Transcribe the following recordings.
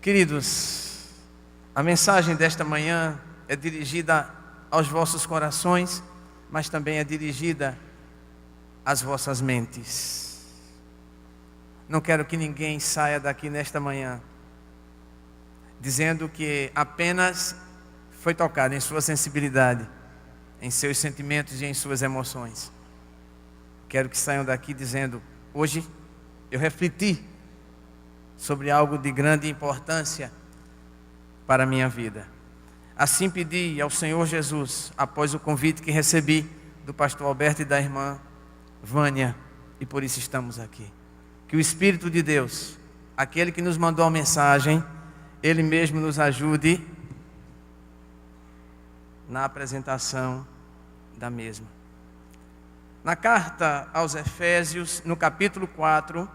Queridos, a mensagem desta manhã é dirigida aos vossos corações, mas também é dirigida às vossas mentes. Não quero que ninguém saia daqui nesta manhã dizendo que apenas foi tocado em sua sensibilidade, em seus sentimentos e em suas emoções. Quero que saiam daqui dizendo: hoje eu refleti sobre algo de grande importância para a minha vida. Assim pedi ao Senhor Jesus, após o convite que recebi do pastor Alberto e da irmã Vânia, e por isso estamos aqui. Que o Espírito de Deus, aquele que nos mandou a mensagem, Ele mesmo nos ajude na apresentação da mesma. Na carta aos Efésios, no capítulo 4,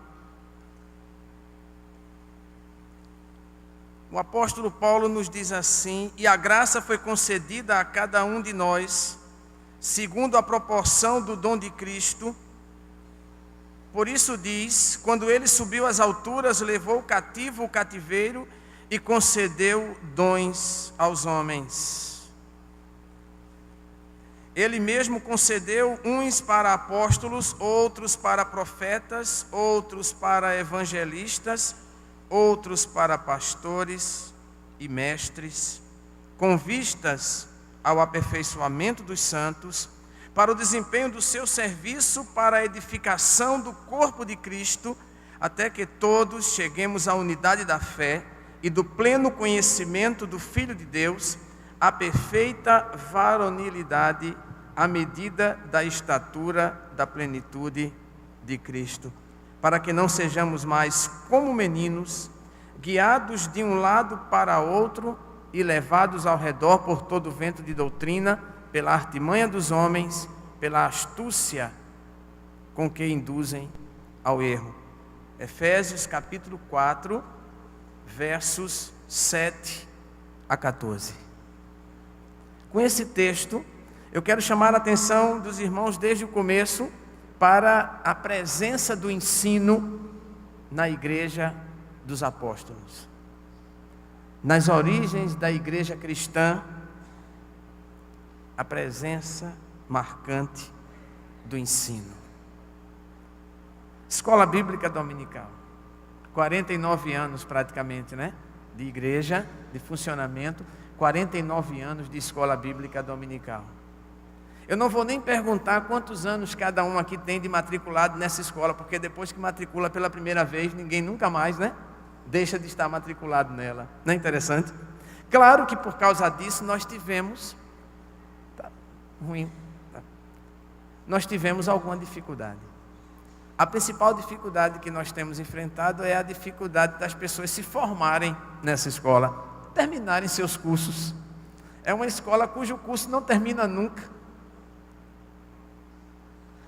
o apóstolo Paulo nos diz assim: e a graça foi concedida a cada um de nós, segundo a proporção do dom de Cristo. Por isso diz: quando ele subiu às alturas, levou cativo o cativeiro e concedeu dons aos homens. Ele mesmo concedeu uns para apóstolos, outros para profetas, outros para evangelistas, outros para pastores e mestres, com vistas ao aperfeiçoamento dos santos, para o desempenho do seu serviço, para a edificação do corpo de Cristo, até que todos cheguemos à unidade da fé e do pleno conhecimento do Filho de Deus, a perfeita varonilidade, à medida da estatura da plenitude de Cristo, para que não sejamos mais como meninos, guiados de um lado para outro e levados ao redor por todo vento de doutrina, pela artimanha dos homens, pela astúcia com que induzem ao erro. Efésios capítulo 4, versos 7 a 14. Com esse texto, eu quero chamar a atenção dos irmãos desde o começo para a presença do ensino na igreja dos apóstolos. Nas origens da igreja cristã, a presença marcante do ensino. Escola Bíblica Dominical. 49 anos praticamente, né? De igreja, de funcionamento. 49 anos de Escola Bíblica Dominical. Eu não vou nem perguntar quantos anos cada um aqui tem de matriculado nessa escola, porque depois que matricula pela primeira vez, ninguém nunca mais, né? Deixa de estar matriculado nela. Não é interessante? Claro que por causa disso nós tivemos... Nós tivemos alguma dificuldade. A principal dificuldade que nós temos enfrentado é a dificuldade das pessoas se formarem nessa escola, terminarem seus cursos. É uma escola cujo curso não termina nunca.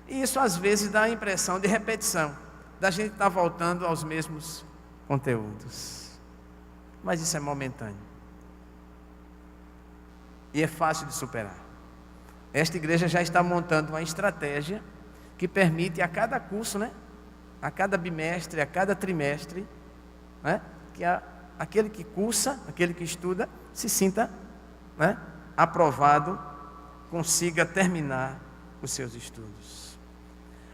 E isso às vezes dá a impressão de repetição, da gente estar voltando aos mesmos conteúdos. Mas isso é momentâneo. E é fácil de superar. Esta igreja já está montando uma estratégia que permite a cada curso, né? A cada bimestre, a cada trimestre, né? Que aquele que cursa, aquele que estuda, se sinta, né? Aprovado, consiga terminar os seus estudos.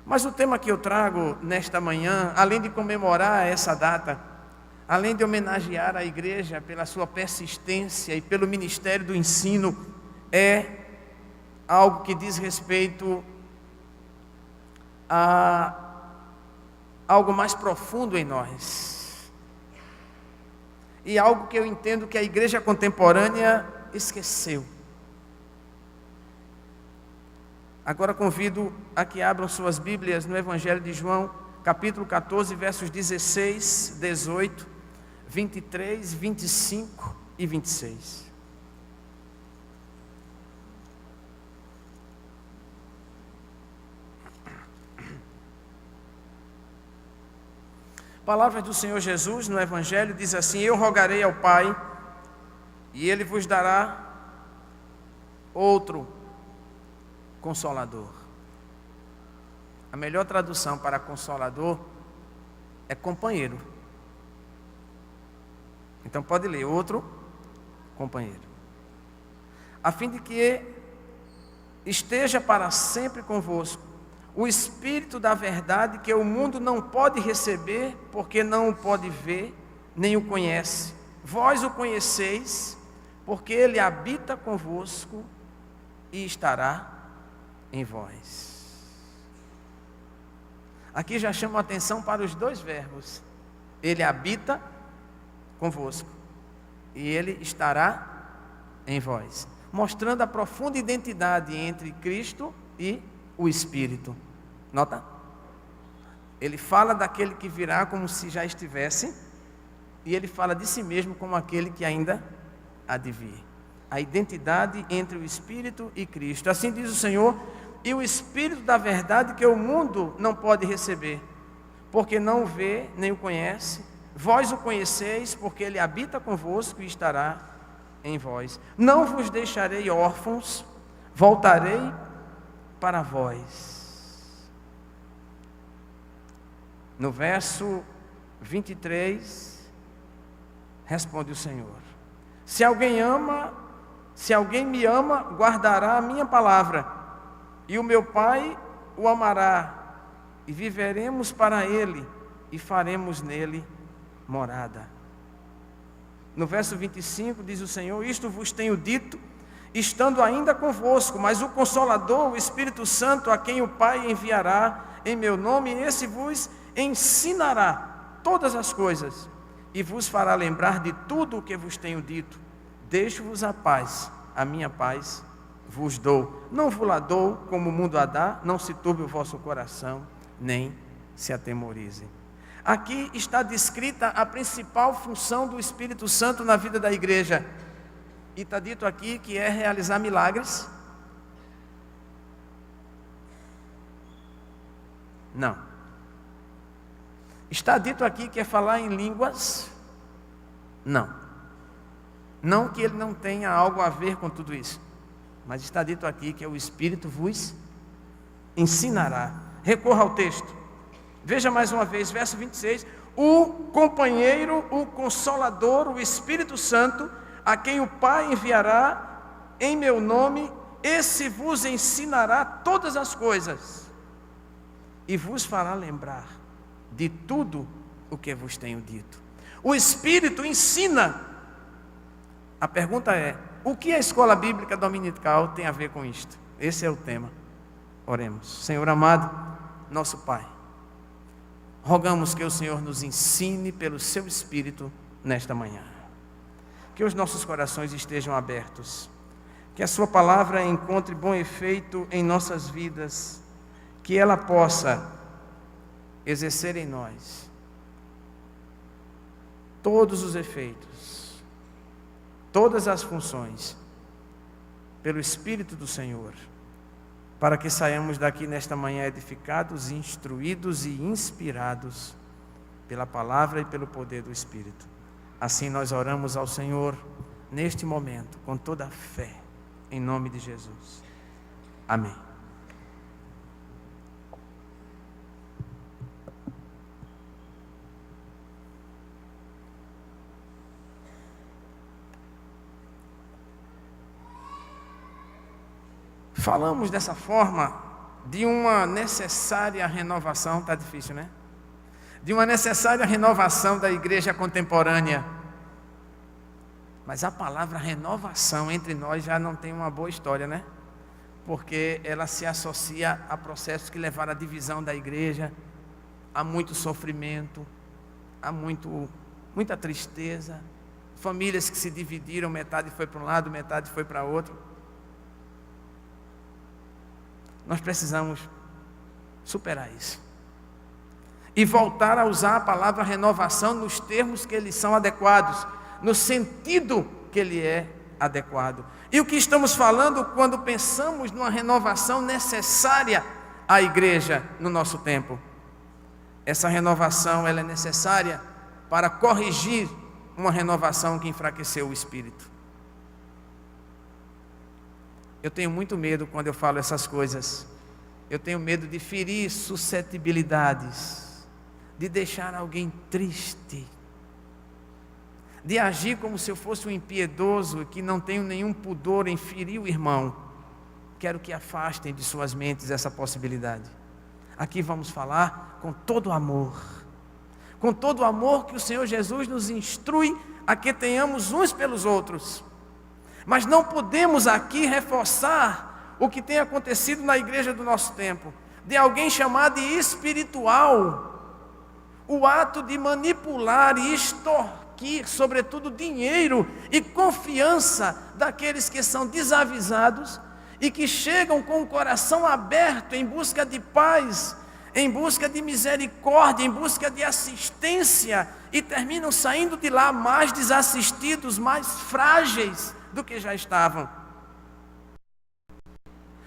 Mas o tema que eu trago nesta manhã, além de comemorar essa data, além de homenagear a igreja pela sua persistência e pelo ministério do ensino, é algo que diz respeito a algo mais profundo em nós. E algo que eu entendo que a igreja contemporânea esqueceu. Agora convido a que abram suas Bíblias no Evangelho de João, capítulo 14, versos 16, 18, 23, 25 e 26. Palavras do Senhor Jesus no Evangelho diz assim: eu rogarei ao Pai, e Ele vos dará outro Consolador. A melhor tradução para consolador é companheiro. Então pode ler, outro companheiro. A fim de que esteja para sempre convosco o Espírito da verdade, que o mundo não pode receber, porque não o pode ver, nem o conhece. Vós o conheceis, porque ele habita convosco e estará em vós. Aqui já chamo a atenção para os dois verbos. Ele habita convosco e ele estará em vós, mostrando a profunda identidade entre Cristo e o Espírito. Nota? Ele fala daquele que virá como se já estivesse, e ele fala de si mesmo como aquele que ainda há de vir. A identidade entre o Espírito e Cristo. Assim diz o Senhor: e o Espírito da verdade, que o mundo não pode receber, porque não o vê nem o conhece. Vós o conheceis, porque ele habita convosco e estará em vós. Não vos deixarei órfãos, voltarei para vós. No verso 23, responde o Senhor: se alguém me ama, guardará a minha palavra, e o meu Pai o amará, e viveremos para ele, e faremos nele morada. No verso 25 diz o Senhor: isto vos tenho dito, estando ainda convosco, mas o Consolador, o Espírito Santo, a quem o Pai enviará em meu nome, esse vos ensinará todas as coisas, e vos fará lembrar de tudo o que vos tenho dito. Deixo-vos a paz, a minha paz vos dou. Não vos la dou como o mundo a dá, não se turbe o vosso coração, nem se atemorize. Aqui está descrita a principal função do Espírito Santo na vida da igreja. E está dito aqui que é realizar milagres? Não. Está dito aqui que é falar em línguas? Não. Não que ele não tenha algo a ver com tudo isso, mas está dito aqui que o Espírito vos ensinará. Recorra ao texto. Veja mais uma vez, verso 26. O companheiro, o Consolador, o Espírito Santo, a quem o Pai enviará em meu nome, esse vos ensinará todas as coisas e vos fará lembrar de tudo o que vos tenho dito. O Espírito ensina. A pergunta é: o que a escola bíblica dominical tem a ver com isto? Esse é o tema. Oremos. Senhor amado, nosso Pai, rogamos que o Senhor nos ensine pelo seu Espírito nesta manhã. Que os nossos corações estejam abertos, que a sua palavra encontre bom efeito em nossas vidas, que ela possa exercer em nós todos os efeitos, todas as funções, pelo Espírito do Senhor, para que saiamos daqui nesta manhã edificados, instruídos e inspirados pela palavra e pelo poder do Espírito. Assim nós oramos ao Senhor neste momento, com toda a fé, em nome de Jesus. Amém. Falamos dessa forma de uma necessária renovação, está difícil, né? De uma necessária renovação da igreja contemporânea. Mas a palavra renovação entre nós já não tem uma boa história, né? Porque ela se associa a processos que levaram à divisão da igreja, a muito sofrimento, a muita tristeza, famílias que se dividiram, metade foi para um lado, metade foi para outro. Nós precisamos superar isso e voltar a usar a palavra renovação nos termos que eles são adequados, no sentido que ele é adequado. E o que estamos falando quando pensamos numa renovação necessária à igreja no nosso tempo? Essa renovação ela é necessária para corrigir uma renovação que enfraqueceu o espírito. Eu tenho muito medo quando eu falo essas coisas. Eu tenho medo de ferir suscetibilidades, de deixar alguém triste. de agir como se eu fosse um impiedoso, que não tenho nenhum pudor em ferir o irmão. Quero que afastem de suas mentes essa possibilidade. Aqui vamos falar com todo amor que o Senhor Jesus nos instrui a que tenhamos uns pelos outros. Mas não podemos aqui reforçar o que tem acontecido na igreja do nosso tempo, de alguém chamado de espiritual, o ato de manipular e extorquir, sobretudo dinheiro e confiança daqueles que são desavisados e que chegam com o coração aberto em busca de paz, em busca de misericórdia, em busca de assistência, e terminam saindo de lá mais desassistidos, mais frágeis do que já estavam.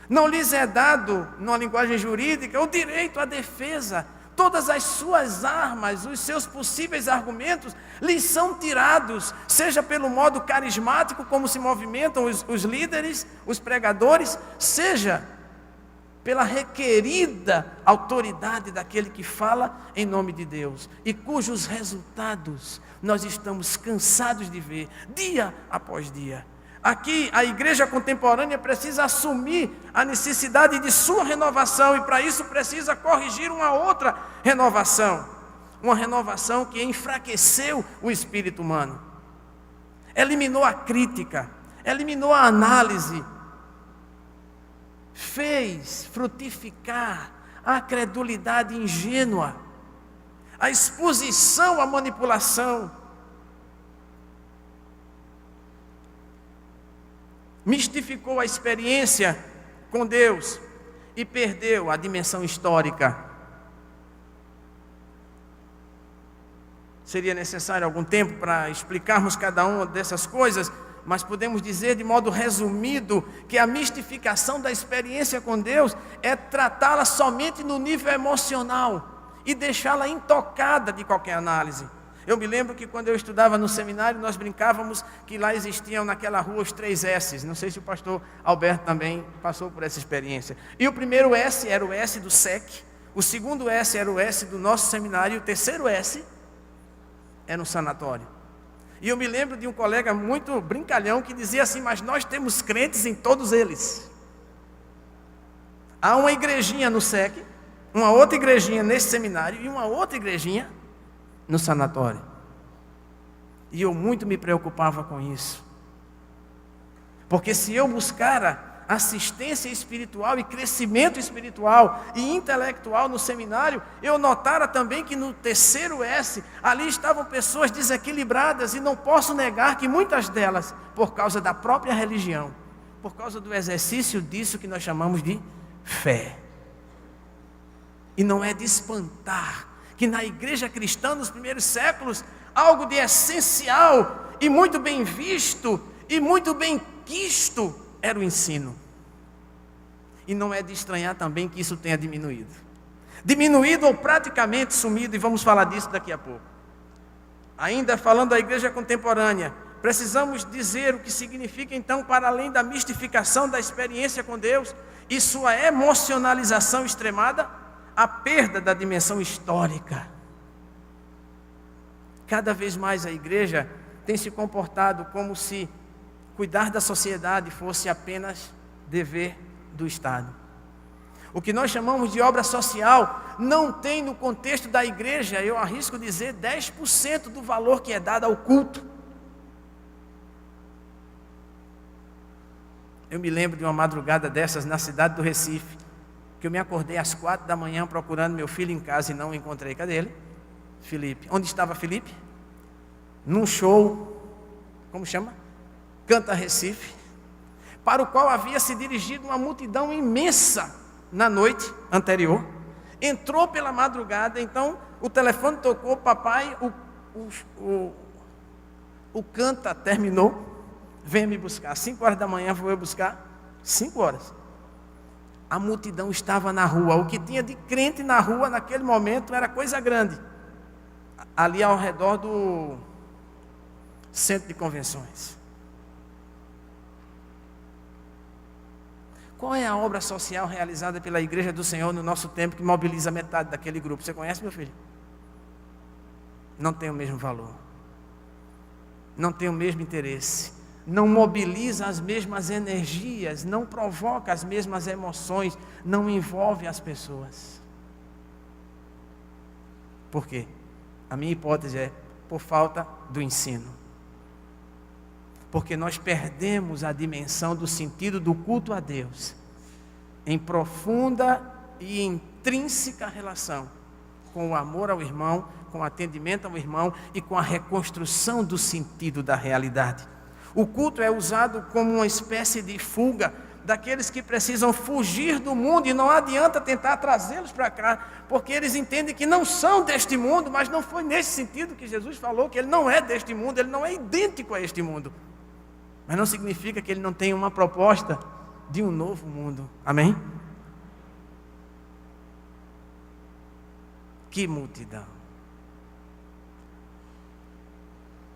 Não lhes é dado, numa linguagem jurídica, o direito à defesa. Todas as suas armas, os seus possíveis argumentos, lhes são tirados, seja pelo modo carismático como se movimentam os líderes, os pregadores, seja pela requerida autoridade daquele que fala em nome de Deus, e cujos resultados nós estamos cansados de ver, dia após dia. Aqui a igreja contemporânea precisa assumir a necessidade de sua renovação, e para isso precisa corrigir uma outra renovação, uma renovação que enfraqueceu o espírito humano, eliminou a crítica, eliminou a análise, fez frutificar a credulidade ingênua, a exposição à manipulação, mistificou a experiência com Deus e perdeu a dimensão histórica. Seria necessário algum tempo para explicarmos cada uma dessas coisas, mas podemos dizer de modo resumido que a mistificação da experiência com Deus é tratá-la somente no nível emocional e deixá-la intocada de qualquer análise. Eu me lembro que quando eu estudava no seminário, nós brincávamos que lá existiam naquela rua os 3 S's. Não sei se o pastor Alberto também passou por essa experiência. E o primeiro S era o S do SEC, o segundo S era o S do nosso seminário, e o terceiro S era um sanatório. E eu me lembro de um colega muito brincalhão que dizia assim: mas nós temos crentes em todos eles. Há uma igrejinha no SEC, uma outra igrejinha nesse seminário e uma outra igrejinha no sanatório. E eu muito me preocupava com isso, porque se eu buscara assistência espiritual e crescimento espiritual e intelectual no seminário, eu notara também que no terceiro S, ali estavam pessoas desequilibradas, e não posso negar que muitas delas, por causa da própria religião, por causa do exercício disso que nós chamamos de fé. E não é de espantar que na igreja cristã nos primeiros séculos, algo de essencial e muito bem visto e muito bem quisto era o ensino. E não é de estranhar também que isso tenha diminuído ou praticamente sumido, e vamos falar disso daqui a pouco. Ainda falando da igreja contemporânea, precisamos dizer o que significa então, para além da mistificação da experiência com Deus e sua emocionalização extremada, a perda da dimensão histórica. Cada vez mais a igreja tem se comportado como se cuidar da sociedade fosse apenas dever do Estado. O que nós chamamos de obra social não tem no contexto da igreja, eu arrisco dizer, 10% do valor que é dado ao culto. Eu me lembro de uma madrugada dessas na cidade do Recife, que eu me acordei às 4 da manhã procurando meu filho em casa e não o encontrei. Cadê ele? Felipe. Onde estava Felipe? Num show, como chama? Canta Recife, para o qual havia se dirigido uma multidão imensa na noite anterior. Entrou pela madrugada, então o telefone tocou: papai, o canta terminou, venha me buscar. 5 horas da manhã vou eu buscar. 5 horas. A multidão estava na rua. O que tinha de crente na rua naquele momento era coisa grande. Ali ao redor do centro de convenções. Qual é a obra social realizada pela Igreja do Senhor no nosso tempo que mobiliza metade daquele grupo? Você conhece, meu filho? Não tem o mesmo valor. não tem o mesmo interesse, não mobiliza as mesmas energias, não provoca as mesmas emoções, não envolve as pessoas. Por quê? A minha hipótese é por falta do ensino. Porque nós perdemos a dimensão do sentido do culto a Deus em profunda e intrínseca relação com o amor ao irmão, com o atendimento ao irmão e com a reconstrução do sentido da realidade. O culto é usado como uma espécie de fuga daqueles que precisam fugir do mundo, e não adianta tentar trazê-los para cá, porque eles entendem que não são deste mundo, mas não foi nesse sentido que Jesus falou, que ele não é deste mundo, ele não é idêntico a este mundo. Mas não significa que ele não tenha uma proposta de um novo mundo. Amém? Que multidão!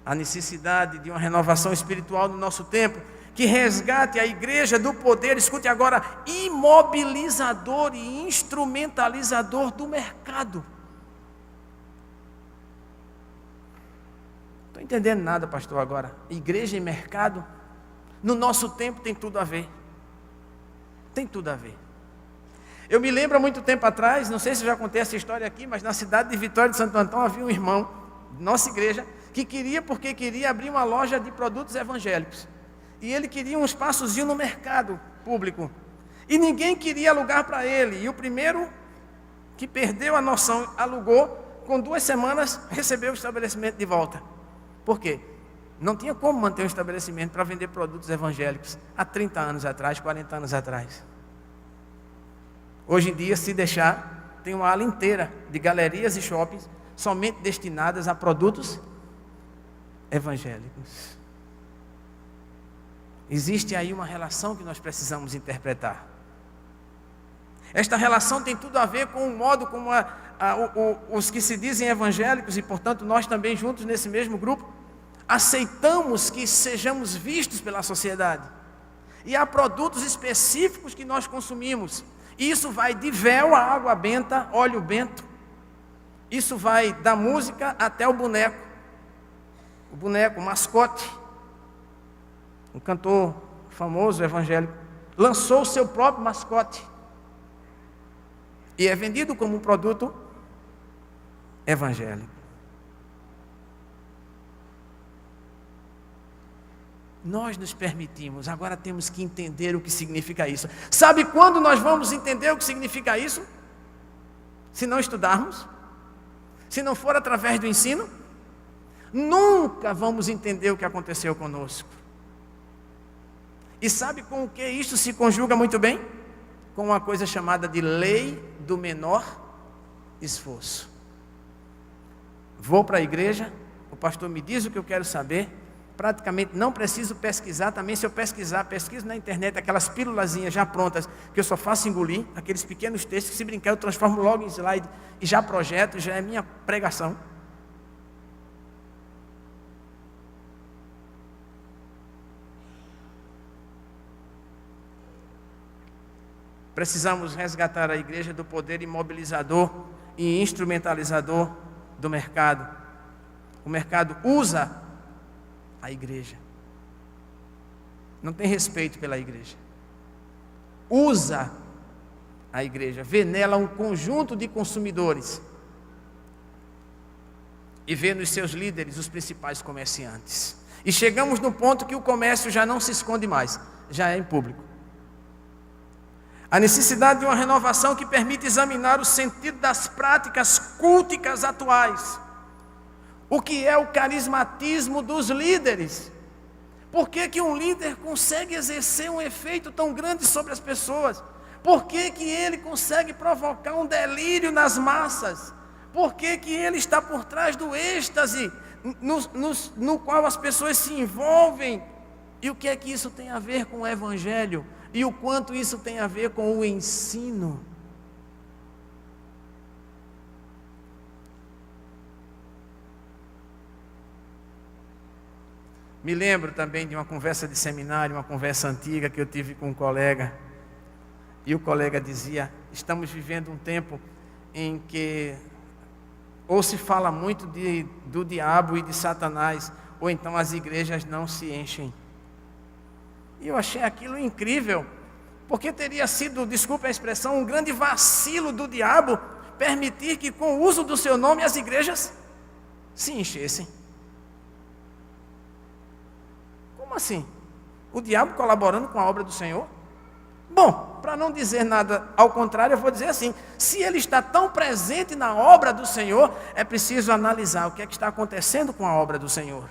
A necessidade de uma renovação espiritual no nosso tempo, que resgate a igreja do poder, escute agora, imobilizador e instrumentalizador do mercado. Não estou entendendo nada, pastor, agora. Igreja e mercado, no nosso tempo tem tudo a ver. Tem tudo a ver. Eu me lembro há muito tempo atrás, não sei se eu já contei essa história aqui, mas na cidade de Vitória de Santo Antão havia um irmão, nossa igreja, que queria abrir uma loja de produtos evangélicos. E ele queria um espaçozinho no mercado público. E ninguém queria alugar para ele. E o primeiro que perdeu a noção, alugou, com 2 semanas recebeu o estabelecimento de volta. Por quê? Não tinha como manter um estabelecimento para vender produtos evangélicos há 30 anos atrás, 40 anos atrás. Hoje em dia, se deixar, tem uma ala inteira de galerias e shoppings somente destinadas a produtos evangélicos. Existe aí uma relação que nós precisamos interpretar. Esta relação tem tudo a ver com o modo como os que se dizem evangélicos, e portanto nós também juntos nesse mesmo grupo, aceitamos que sejamos vistos pela sociedade. E há produtos específicos que nós consumimos. Isso vai de véu a água benta, óleo bento. Isso vai da música até o boneco. O boneco, o mascote. Um cantor famoso, evangélico, lançou o seu próprio mascote. E é vendido como um produto evangélico. Nós nos permitimos, agora temos que entender o que significa isso. Sabe quando nós vamos entender o que significa isso? Se não estudarmos, se não for através do ensino, nunca vamos entender o que aconteceu conosco. E sabe com o que isso se conjuga muito bem? Com uma coisa chamada de lei do menor esforço. Vou para a igreja, o pastor me diz o que eu quero saber, praticamente não preciso pesquisar, também se eu pesquiso na internet aquelas pílulazinhas já prontas, que eu só faço engolir, aqueles pequenos textos que se brincar eu transformo logo em slide e já projeto, já é minha pregação. Precisamos resgatar a igreja do poder imobilizador e instrumentalizador do mercado. O mercado usa a igreja. Não tem respeito pela igreja. Usa a igreja. Vê nela um conjunto de consumidores. E vê nos seus líderes os principais comerciantes. E chegamos no ponto que o comércio já não se esconde mais. Já é em público. A necessidade de uma renovação que permite examinar o sentido das práticas culticas atuais. O que é o carismatismo dos líderes? Por que um líder consegue exercer um efeito tão grande sobre as pessoas? Por que ele consegue provocar um delírio nas massas? Por que ele está por trás do êxtase no qual as pessoas se envolvem? E o que é que isso tem a ver com o evangelho? E o quanto isso tem a ver com o ensino? Me lembro também de uma conversa de seminário, uma conversa antiga que eu tive com um colega. E o colega dizia: estamos vivendo um tempo em que ou se fala muito do diabo e de Satanás, ou então as igrejas não se enchem. E eu achei aquilo incrível, porque teria sido, desculpe a expressão, um grande vacilo do diabo permitir que com o uso do seu nome as igrejas se enchessem. Como assim? O diabo colaborando com a obra do Senhor? Bom, para não dizer nada ao contrário, eu vou dizer assim: se ele está tão presente na obra do Senhor, é preciso analisar o que é que está acontecendo com a obra do Senhor.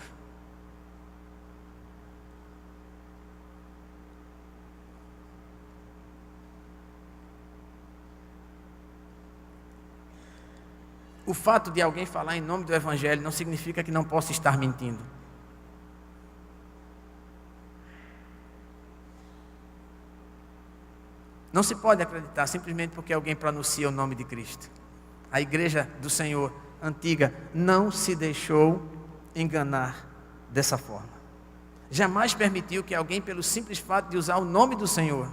O fato de alguém falar em nome do Evangelho não significa que não possa estar mentindo. Não se pode acreditar simplesmente porque alguém pronuncia o nome de Cristo. A igreja do Senhor antiga não se deixou enganar dessa forma. Jamais permitiu que alguém, pelo simples fato de usar o nome do Senhor,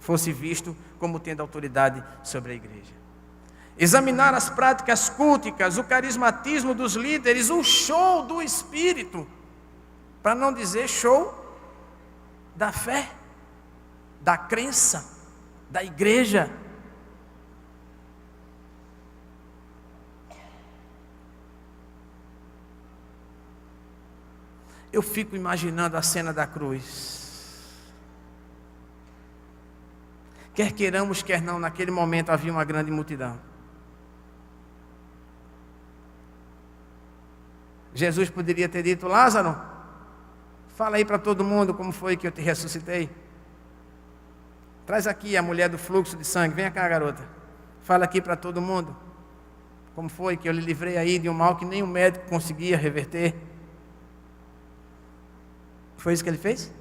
fosse visto como tendo autoridade sobre a igreja. Examinar as práticas culticas, o carismatismo dos líderes, o show do Espírito, para não dizer show da fé, da crença, da igreja. Eu fico imaginando a cena da cruz. Quer queiramos, quer não, naquele momento havia uma grande multidão. Jesus poderia ter dito: Lázaro, fala aí para todo mundo como foi que eu te ressuscitei. Traz aqui a mulher do fluxo de sangue, vem cá, garota. Fala aqui para todo mundo como foi que eu lhe livrei aí de um mal que nem o médico conseguia reverter. Foi isso que ele fez?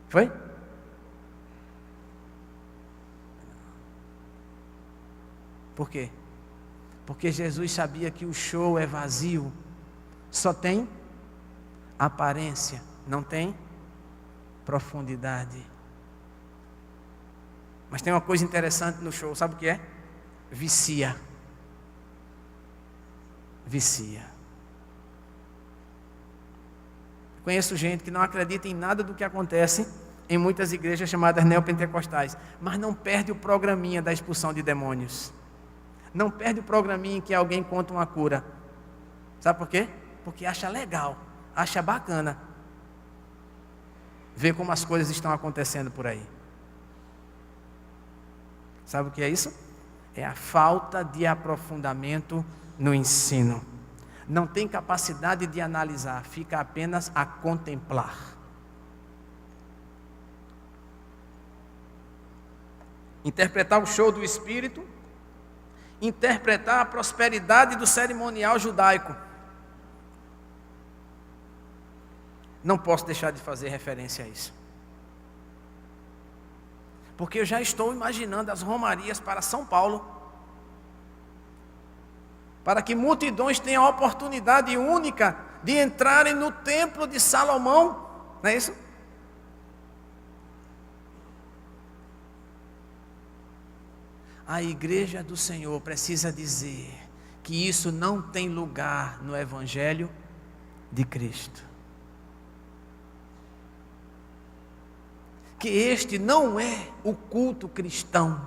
Foi? Por quê? Porque Jesus sabia que o show é vazio, só tem aparência, não tem profundidade. Mas tem uma coisa interessante no show, sabe o que é? Vicia. Vicia. Conheço gente que não acredita em nada do que acontece em muitas igrejas chamadas neopentecostais, mas não perde o programinha da expulsão de demônios. Não perde o programinha em que alguém conta uma cura. Sabe por quê? Porque acha legal, acha bacana ver como as coisas estão acontecendo por aí. Sabe o que é isso? É a falta de aprofundamento no ensino. Não tem capacidade de analisar, fica apenas a contemplar. Interpretar o show do Espírito, interpretar a prosperidade do cerimonial judaico. Não posso deixar de fazer referência a isso. Porque eu já estou imaginando as romarias para São Paulo, para que multidões tenham a oportunidade única de entrarem no templo de Salomão, não é isso? A igreja do Senhor precisa dizer que isso não tem lugar no Evangelho de Cristo. Que este não é o culto cristão.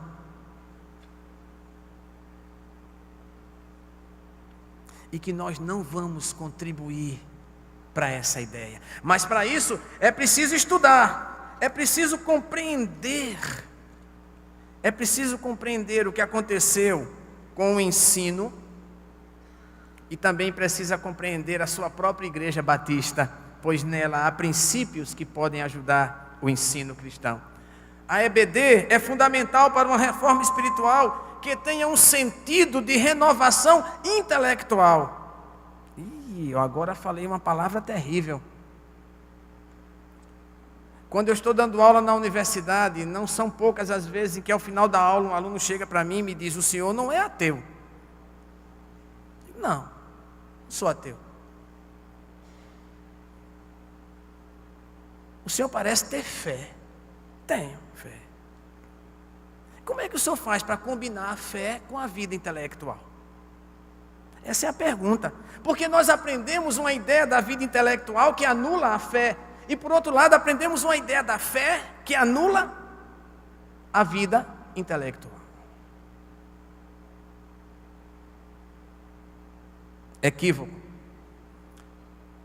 E que nós não vamos contribuir para essa ideia. Mas para isso é preciso estudar, é preciso compreender. É preciso compreender o que aconteceu com o ensino. E também precisa compreender a sua própria igreja batista, pois nela há princípios que podem ajudar o ensino cristão. A EBD é fundamental para uma reforma espiritual que tenha um sentido de renovação intelectual. Eu agora falei uma palavra terrível. Quando eu estou dando aula na universidade, não são poucas as vezes em que ao final da aula um aluno chega para mim e me diz: o senhor não é ateu? Não sou ateu. O senhor parece ter fé. Tenho fé. Como é que o senhor faz para combinar a fé com a vida intelectual? Essa é a pergunta. Porque nós aprendemos uma ideia da vida intelectual que anula a fé. E por outro lado, aprendemos uma ideia da fé que anula a vida intelectual. Equívoco.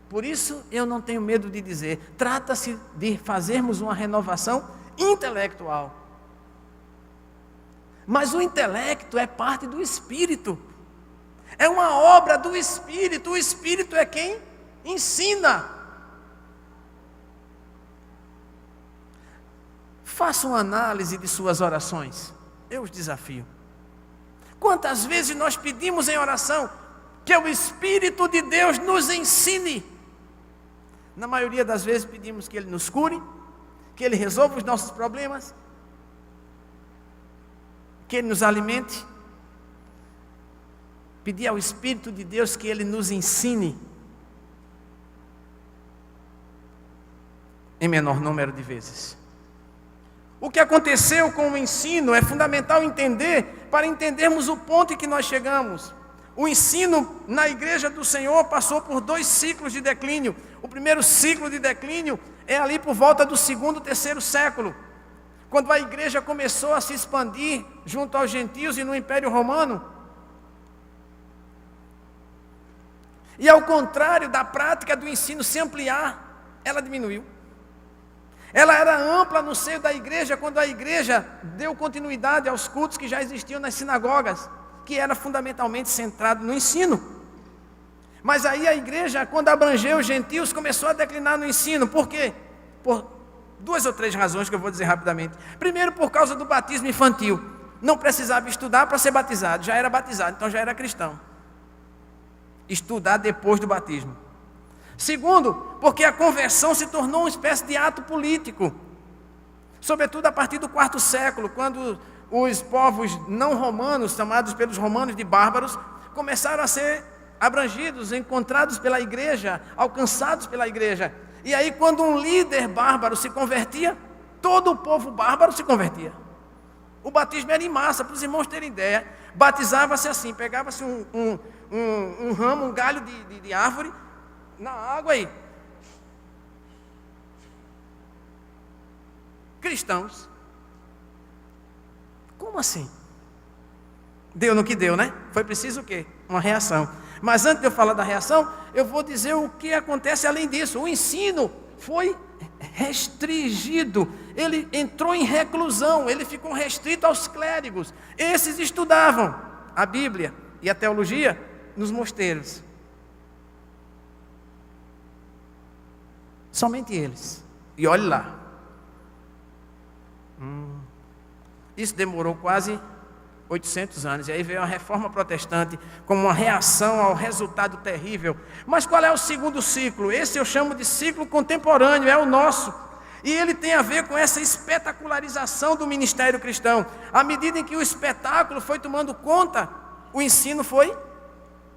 Por isso eu não tenho medo de dizer, trata-se de fazermos uma renovação intelectual. Mas o intelecto é parte do Espírito. É uma obra do Espírito. O Espírito é quem ensina. Faça uma análise de suas orações. Eu os desafio. Quantas vezes nós pedimos em oração que o Espírito de Deus nos ensine? Na maioria das vezes pedimos que Ele nos cure, que Ele resolva os nossos problemas, que Ele nos alimente. Pedir ao Espírito de Deus que Ele nos ensine, em menor número de vezes. O que aconteceu com o ensino é fundamental entender, para entendermos o ponto em que nós chegamos. O ensino na igreja do Senhor passou por 2 ciclos de declínio. O primeiro ciclo de declínio é ali por volta do 2º, 3º século, quando a igreja começou a se expandir junto aos gentios e no Império Romano. E ao contrário da prática do ensino se ampliar, ela diminuiu. Ela era ampla no seio da igreja, quando a igreja deu continuidade aos cultos que já existiam nas sinagogas, que era fundamentalmente centrado no ensino. Mas aí a igreja, quando abrangeu os gentios, começou a declinar no ensino. Por quê? Por 2 ou 3 razões que eu vou dizer rapidamente. Primeiro, por causa do batismo infantil. Não precisava estudar para ser batizado, já era batizado, então já era cristão. Estudar depois do batismo. Segundo, porque a conversão se tornou uma espécie de ato político. Sobretudo a partir do 4º século, quando os povos não romanos, chamados pelos romanos de bárbaros, começaram a ser abrangidos, encontrados pela igreja, alcançados pela igreja. E aí quando um líder bárbaro se convertia, todo o povo bárbaro se convertia. O batismo era em massa, para os irmãos terem ideia. Batizava-se assim, pegava-se um ramo, um galho de árvore, na água aí. Cristãos. Como assim? Deu no que deu, né? Foi preciso o quê? Uma reação. Mas antes de eu falar da reação, eu vou dizer o que acontece além disso. O ensino foi restringido. Ele entrou em reclusão, ele ficou restrito aos clérigos. Esses estudavam a Bíblia e a teologia nos mosteiros. Somente eles. E olhe lá. Isso demorou quase 800 anos. E aí veio a reforma protestante como uma reação ao resultado terrível. Mas qual é o segundo ciclo? Esse eu chamo de ciclo contemporâneo, é o nosso. E ele tem a ver com essa espetacularização do ministério cristão. À medida em que o espetáculo foi tomando conta, o ensino foi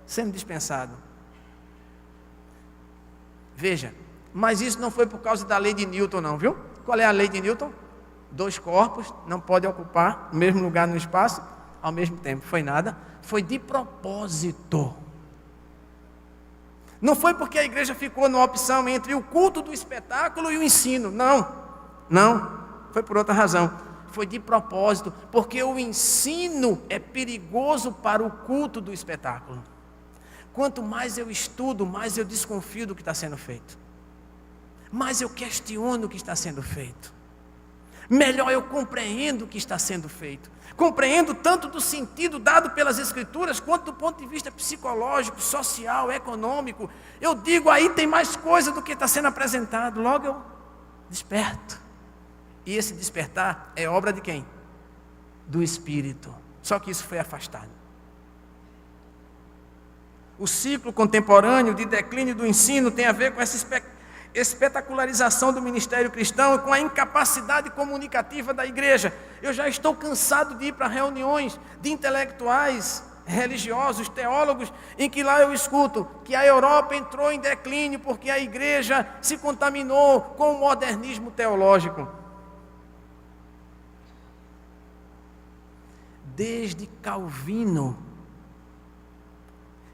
sendo dispensado. Veja, mas isso não foi por causa da lei de Newton não, viu? Qual é a lei de Newton? 2 corpos não podem ocupar o mesmo lugar no espaço ao mesmo tempo. Foi nada, foi de propósito. Não foi porque a igreja ficou numa opção entre o culto do espetáculo e o ensino. Não, foi por outra razão. Foi de propósito, porque o ensino é perigoso para o culto do espetáculo. Quanto mais eu estudo, mais eu desconfio do que está sendo feito. Mais eu questiono o que está sendo feito. Melhor eu compreendo o que está sendo feito. Compreendo tanto do sentido dado pelas Escrituras, quanto do ponto de vista psicológico, social, econômico. Eu digo, aí tem mais coisa do que está sendo apresentado. Logo eu desperto. E esse despertar é obra de quem? Do Espírito. Só que isso foi afastado. O ciclo contemporâneo de declínio do ensino tem a ver com essa espetacularização do ministério cristão e com a incapacidade comunicativa da igreja. Eu já estou cansado de ir para reuniões de intelectuais, religiosos, teólogos, em que lá eu escuto que a Europa entrou em declínio porque a igreja se contaminou com o modernismo teológico. Desde Calvino,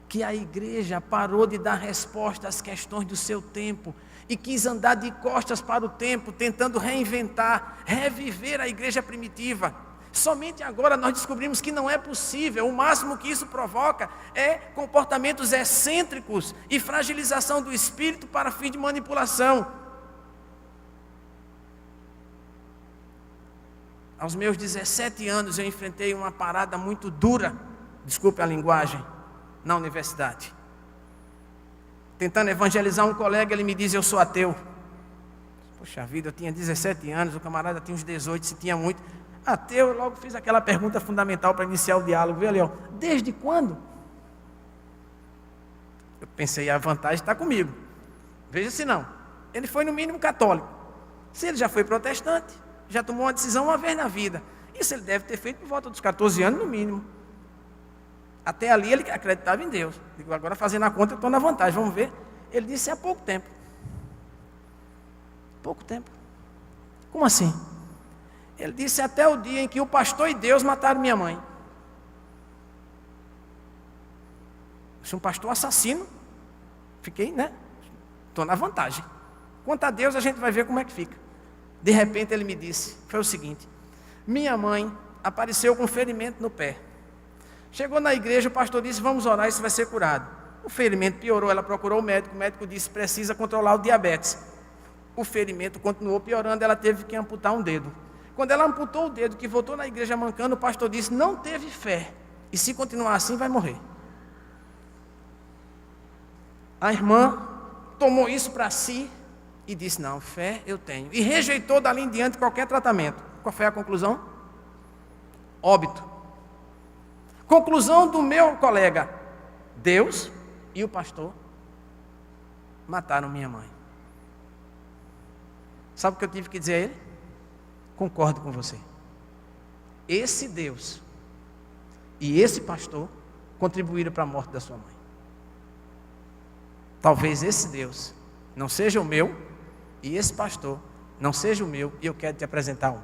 que a igreja parou de dar resposta às questões do seu tempo e quis andar de costas para o tempo, tentando reinventar, reviver a igreja primitiva. Somente agora nós descobrimos que não é possível. O máximo que isso provoca é comportamentos excêntricos e fragilização do espírito para fim de manipulação. Aos meus 17 anos eu enfrentei uma parada muito dura, desculpe a linguagem, na universidade. Tentando evangelizar um colega, ele me diz: eu sou ateu. Poxa vida, eu tinha 17 anos, o camarada tinha uns 18, se tinha muito. Ateu, eu logo fiz aquela pergunta fundamental para iniciar o diálogo. Viu ali, ó, desde quando? Eu pensei, a vantagem está comigo. Veja se não. Ele foi no mínimo católico. Se ele já foi protestante, já tomou uma decisão uma vez na vida. Isso ele deve ter feito por volta dos 14 anos no mínimo. Até ali ele acreditava em Deus. Digo, agora fazendo a conta eu estou na vantagem, vamos ver. Ele disse há pouco tempo. Pouco tempo. Como assim? Ele disse até o dia em que o pastor e Deus mataram minha mãe. Se um pastor assassino, fiquei, né? Estou na vantagem. Quanto a Deus a gente vai ver como é que fica. De repente ele me disse, foi o seguinte: minha mãe apareceu com um ferimento no pé. Chegou na igreja, o pastor disse: vamos orar, isso vai ser curado. O ferimento piorou, ela procurou o médico disse: precisa controlar o diabetes. O ferimento continuou piorando, ela teve que amputar um dedo. Quando ela amputou o dedo, que voltou na igreja mancando, o pastor disse: não teve fé, e se continuar assim vai morrer. A irmã tomou isso para si e disse: não, fé eu tenho. E rejeitou dali em diante qualquer tratamento. Qual foi a conclusão? Óbito. Conclusão do meu colega: Deus e o pastor mataram minha mãe. Sabe o que eu tive que dizer a ele? Concordo com você. Esse Deus e esse pastor contribuíram para a morte da sua mãe. Talvez esse Deus não seja o meu e esse pastor não seja o meu, e eu quero te apresentar um.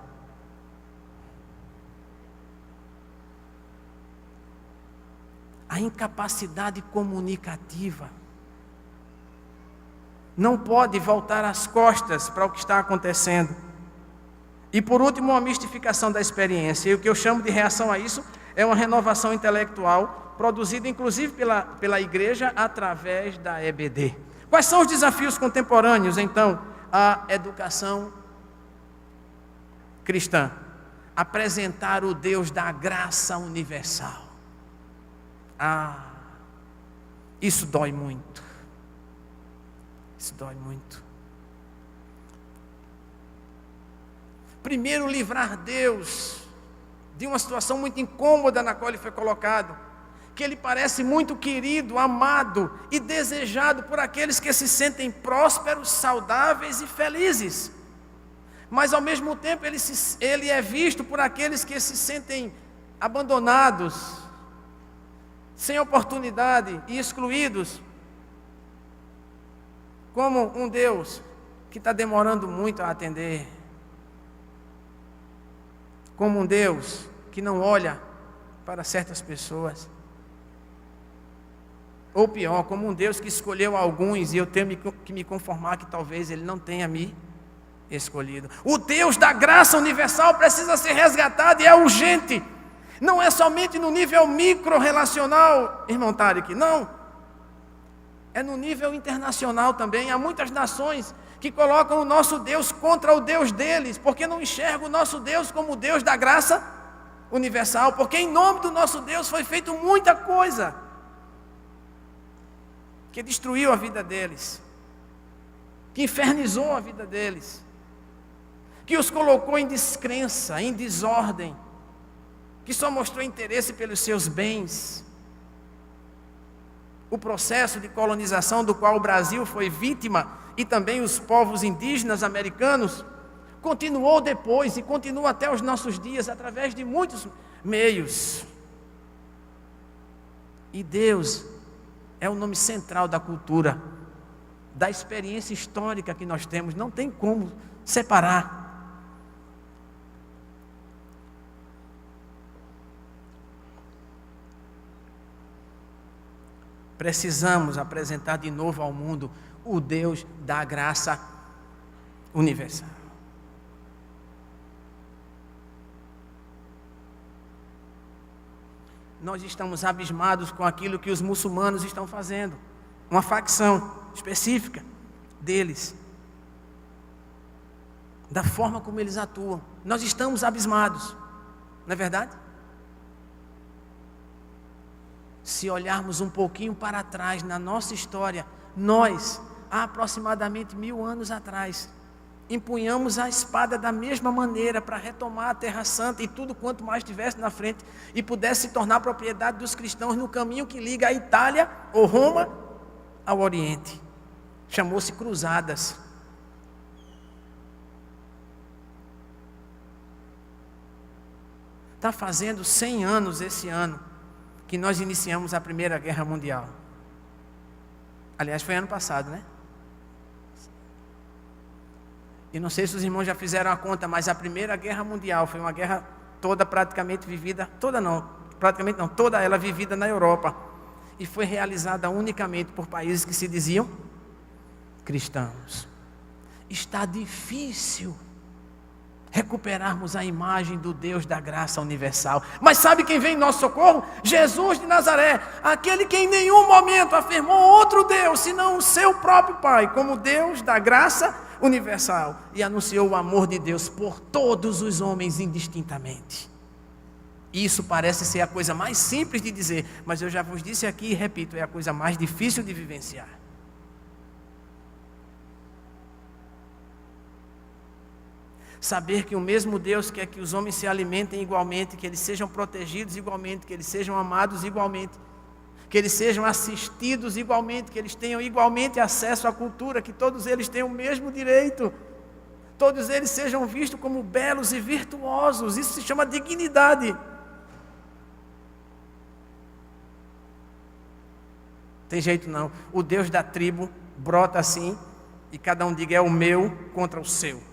A incapacidade comunicativa não pode voltar as costas para o que está acontecendo. E por último, uma mistificação da experiência. E o que eu chamo de reação a isso é uma renovação intelectual, produzida inclusive pela igreja através da EBD. Quais são os desafios contemporâneos, então? A educação cristã. Apresentar o Deus da graça universal. Isso dói muito. Isso dói muito. Primeiro, livrar Deus de uma situação muito incômoda na qual ele foi colocado, que ele parece muito querido, amado e desejado por aqueles que se sentem prósperos, saudáveis e felizes, mas ao mesmo tempo ele é visto por aqueles que se sentem abandonados, sem oportunidade e excluídos, como um Deus que está demorando muito a atender, como um Deus que não olha para certas pessoas, ou pior, como um Deus que escolheu alguns e eu tenho que me conformar que talvez Ele não tenha me escolhido. O Deus da graça universal precisa ser resgatado e é urgente. Não é somente no nível micro-relacional, irmão Tarek, não. É no nível internacional também. Há muitas nações que colocam o nosso Deus contra o Deus deles, porque não enxergam o nosso Deus como o Deus da graça universal, porque em nome do nosso Deus foi feito muita coisa que destruiu a vida deles, que infernizou a vida deles, que os colocou em descrença, em desordem, que só mostrou interesse pelos seus bens. O processo de colonização do qual o Brasil foi vítima, e também os povos indígenas americanos, continuou depois e continua até os nossos dias, através de muitos meios. E Deus é o nome central da cultura, da experiência histórica que nós temos, não tem como separar. precisamos apresentar de novo ao mundo o Deus da graça universal. Nós estamos abismados com aquilo que os muçulmanos estão fazendo. Uma facção específica deles. Da forma como eles atuam. Nós estamos abismados. Não é verdade? Se olharmos um pouquinho para trás na nossa história, nós, há aproximadamente 1000 anos atrás, empunhamos a espada da mesma maneira para retomar a Terra Santa e tudo quanto mais tivesse na frente e pudesse se tornar propriedade dos cristãos no caminho que liga a Itália ou Roma ao Oriente. Chamou-se Cruzadas. Está fazendo 100 anos esse ano que nós iniciamos a Primeira Guerra Mundial. Aliás, foi ano passado, né? E não sei se os irmãos já fizeram a conta, mas a Primeira Guerra Mundial foi uma guerra toda praticamente vivida, toda ela vivida na Europa. E foi realizada unicamente por países que se diziam cristãos. Está difícil recuperarmos a imagem do Deus da graça universal. Mas sabe quem vem em nosso socorro? Jesus de Nazaré, aquele que em nenhum momento afirmou outro Deus, senão o seu próprio Pai, como Deus da graça universal, e anunciou o amor de Deus por todos os homens indistintamente. Isso parece ser a coisa mais simples de dizer, mas eu já vos disse aqui e repito, é a coisa mais difícil de vivenciar. Saber que o mesmo Deus quer que os homens se alimentem igualmente, que eles sejam protegidos igualmente, que eles sejam amados igualmente, que eles sejam assistidos igualmente, que eles tenham igualmente acesso à cultura, que todos eles tenham o mesmo direito, todos eles sejam vistos como belos e virtuosos. Isso se chama dignidade. Tem jeito não. O Deus da tribo brota assim e cada um diga: é o meu contra o seu.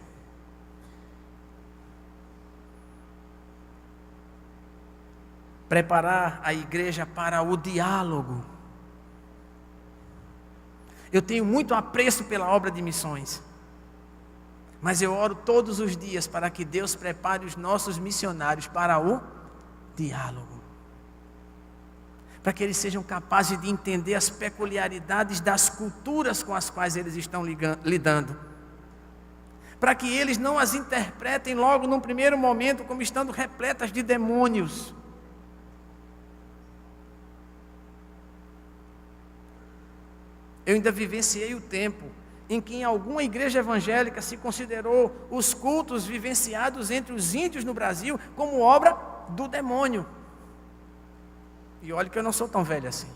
Preparar a igreja para o diálogo. Eu tenho muito apreço pela obra de missões, mas eu oro todos os dias para que Deus prepare os nossos missionários para o diálogo, para que eles sejam capazes de entender as peculiaridades das culturas com as quais eles estão lidando, para que eles não as interpretem logo num primeiro momento como estando repletas de demônios. Eu ainda vivenciei o tempo em que em alguma igreja evangélica se considerou os cultos vivenciados entre os índios no Brasil como obra do demônio. E olha que eu não sou tão velho assim.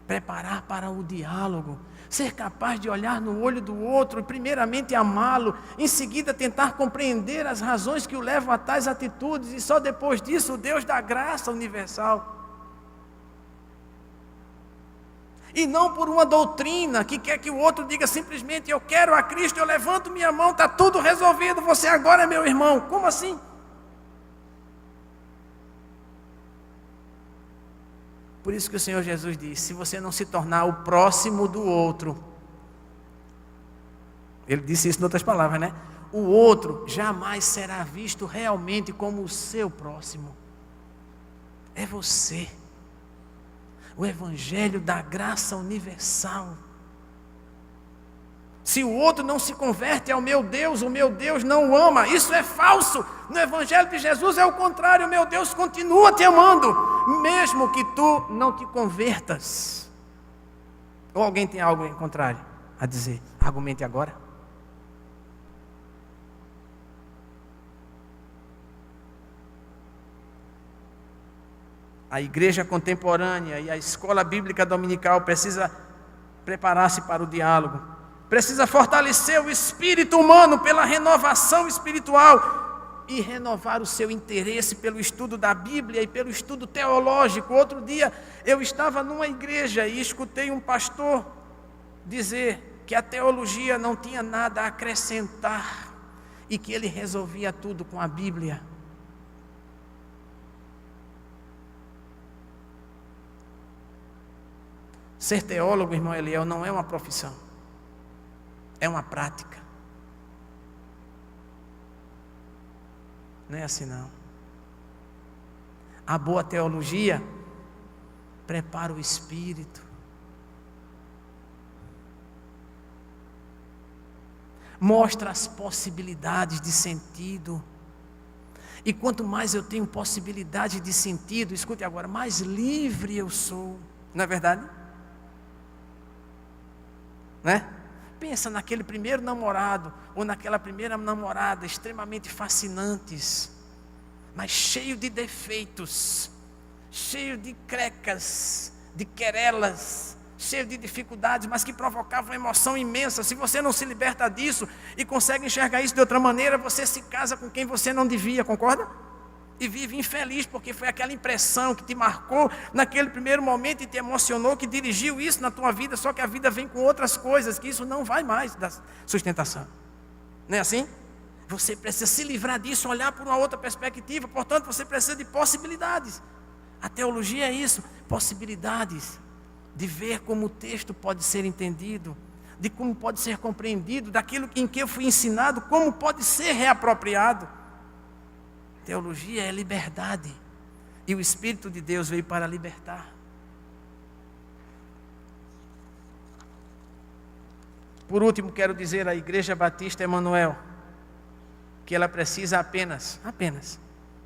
Preparar para o diálogo, ser capaz de olhar no olho do outro e primeiramente amá-lo, em seguida tentar compreender as razões que o levam a tais atitudes e só depois disso o Deus da graça universal. E não por uma doutrina que quer que o outro diga simplesmente: eu quero a Cristo, eu levanto minha mão, está tudo resolvido, você agora é meu irmão. Como assim? Por isso que o Senhor Jesus diz: se você não se tornar o próximo do outro, Ele disse isso em outras palavras, né? O outro jamais será visto realmente como o seu próximo. É você. O Evangelho da graça universal. Se o outro não se converte ao meu Deus, o meu Deus não o ama. Isso é falso. No Evangelho de Jesus é o contrário. O meu Deus continua te amando, mesmo que tu não te convertas. Ou alguém tem algo em contrário a dizer? Argumente agora. A igreja contemporânea e a escola bíblica dominical precisa preparar-se para o diálogo. Precisa fortalecer o espírito humano pela renovação espiritual e renovar o seu interesse pelo estudo da Bíblia e pelo estudo teológico. Outro dia eu estava numa igreja e escutei um pastor dizer que a teologia não tinha nada a acrescentar e que ele resolvia tudo com a Bíblia. Ser teólogo, irmão Eliel, não é uma profissão, é uma prática. Não é assim não. A boa teologia prepara o espírito, mostra as possibilidades de sentido. E quanto mais eu tenho possibilidade de sentido, escute agora, mais livre eu sou. Não é verdade? Né? Pensa naquele primeiro namorado, ou naquela primeira namorada, extremamente fascinantes, mas cheio de defeitos, cheio de crecas, de querelas, cheio de dificuldades, mas que provocavam uma emoção imensa. Se você não se liberta disso e consegue enxergar isso de outra maneira, você se casa com quem você não devia, concorda? E vive infeliz, porque foi aquela impressão que te marcou naquele primeiro momento e te emocionou, que dirigiu isso na tua vida, só que a vida vem com outras coisas, que isso não vai mais da sustentação. Não é assim? Você precisa se livrar disso, olhar por uma outra perspectiva, portanto você precisa de possibilidades. A teologia é isso, possibilidades de ver como o texto pode ser entendido, de como pode ser compreendido, daquilo em que eu fui ensinado, como pode ser reapropriado. Teologia é liberdade, e o Espírito de Deus veio para libertar. Por último, quero dizer à Igreja Batista Emanuel que ela precisa apenas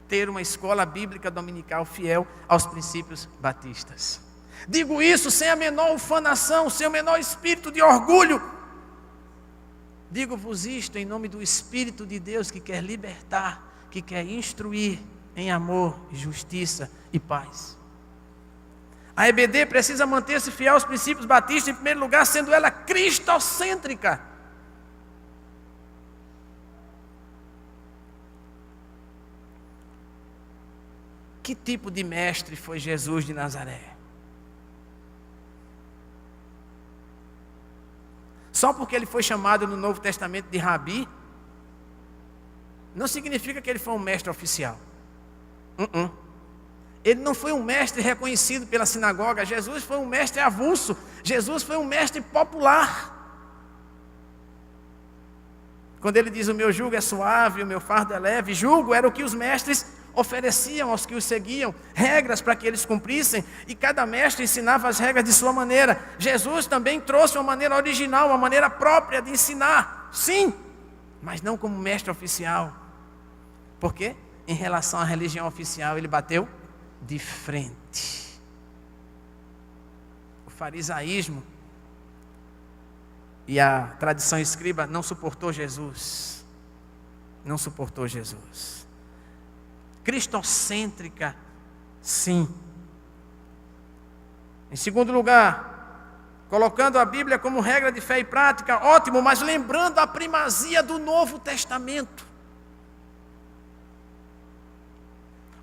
ter uma escola bíblica dominical fiel aos princípios batistas. Digo isso sem a menor ufanação, sem o menor espírito de orgulho. Digo-vos isto em nome do Espírito de Deus que quer libertar, que quer instruir em amor, justiça e paz. A EBD precisa manter-se fiel aos princípios batistas, em primeiro lugar, sendo ela cristocêntrica. Que tipo de mestre foi Jesus de Nazaré? Só porque ele foi chamado no Novo Testamento de Rabi, não significa que ele foi um mestre oficial. Ele não foi um mestre reconhecido pela sinagoga. Jesus foi um mestre avulso. Jesus foi um mestre popular. Quando ele diz: o meu jugo é suave, o meu fardo é leve. Jugo era o que os mestres ofereciam aos que os seguiam, regras para que eles cumprissem, e cada mestre ensinava as regras de sua maneira. Jesus também trouxe uma maneira original, uma maneira própria de ensinar, sim, mas não como mestre oficial. Por quê? Em relação à religião oficial, ele bateu de frente. O farisaísmo e a tradição escriba não suportou Jesus. Não suportou Jesus. Cristocêntrica, sim. Em segundo lugar, colocando a Bíblia como regra de fé e prática, ótimo, mas lembrando a primazia do Novo Testamento.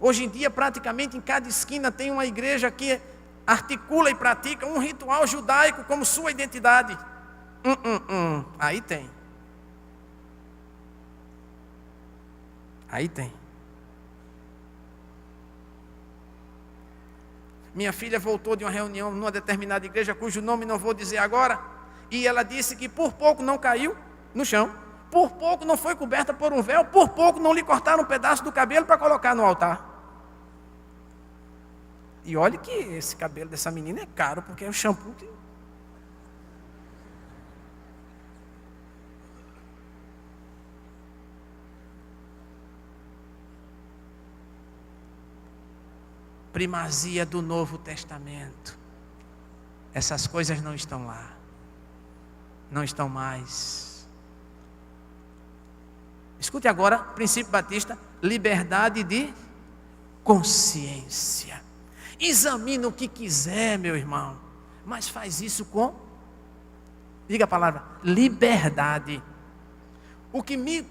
Hoje em dia, praticamente em cada esquina tem uma igreja que articula e pratica um ritual judaico como sua identidade. Aí tem. Aí tem. Minha filha voltou de uma reunião numa determinada igreja, cujo nome não vou dizer agora, e ela disse que por pouco não caiu no chão, por pouco não foi coberta por um véu, por pouco não lhe cortaram um pedaço do cabelo para colocar no altar. E olha que esse cabelo dessa menina é caro, porque é o shampoo que... Primazia do Novo Testamento. Essas coisas não estão lá. Não estão mais. Escute agora, princípio batista, liberdade de consciência. Examina o que quiser, meu irmão, mas faz isso com, diga a palavra, liberdade. O que me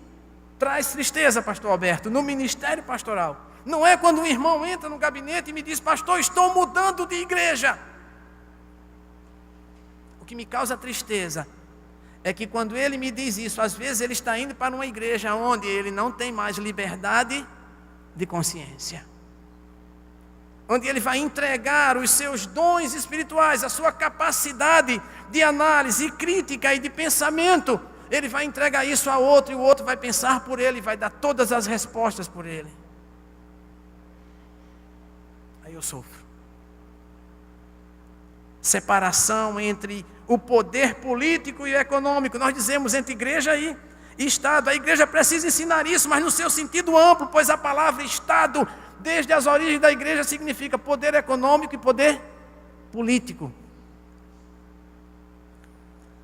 traz tristeza, pastor Alberto, no ministério pastoral, não é quando um irmão entra no gabinete e me diz: pastor, estou mudando de igreja. O que me causa tristeza é que quando ele me diz isso, às vezes ele está indo para uma igreja onde ele não tem mais liberdade de consciência. onde ele vai entregar os seus dons espirituais, a sua capacidade de análise, crítica e de pensamento. Ele vai entregar isso a outro, e o outro vai pensar por ele, vai dar todas as respostas por ele. Aí eu sofro. Separação entre o poder político e o econômico. Nós dizemos entre igreja e Estado. A igreja precisa ensinar isso, mas no seu sentido amplo, pois a palavra Estado, desde as origens da igreja, significa poder econômico e poder político.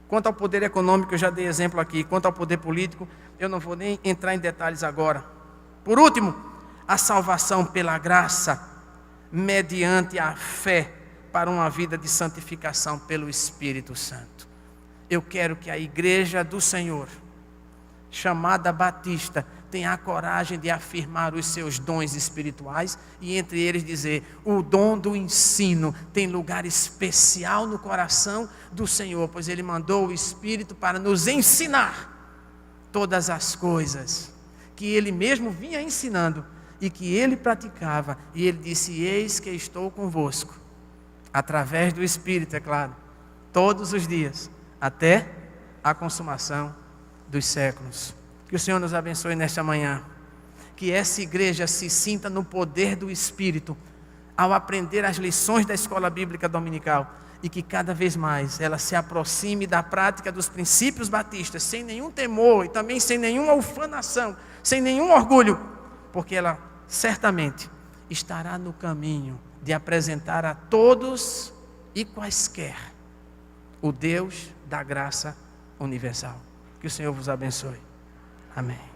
Quanto ao poder econômico, eu já dei exemplo aqui. Quanto ao poder político, eu não vou nem entrar em detalhes agora. Por último, a salvação pela graça, mediante a fé, para uma vida de santificação pelo Espírito Santo. Eu quero que a igreja do Senhor, chamada Batista, tenha a coragem de afirmar os seus dons espirituais e entre eles dizer: o dom do ensino tem lugar especial no coração do Senhor, pois Ele mandou o Espírito para nos ensinar todas as coisas que Ele mesmo vinha ensinando e que Ele praticava. E Ele disse: eis que estou convosco, através do Espírito, é claro, todos os dias, até a consumação dos séculos. Que o Senhor nos abençoe nesta manhã. Que essa igreja se sinta no poder do Espírito ao aprender as lições da escola bíblica dominical, e que cada vez mais ela se aproxime da prática dos princípios batistas, sem nenhum temor e também sem nenhuma ufanação, sem nenhum orgulho, porque ela certamente estará no caminho de apresentar a todos e quaisquer o Deus da graça universal. Que o Senhor vos abençoe. Amém.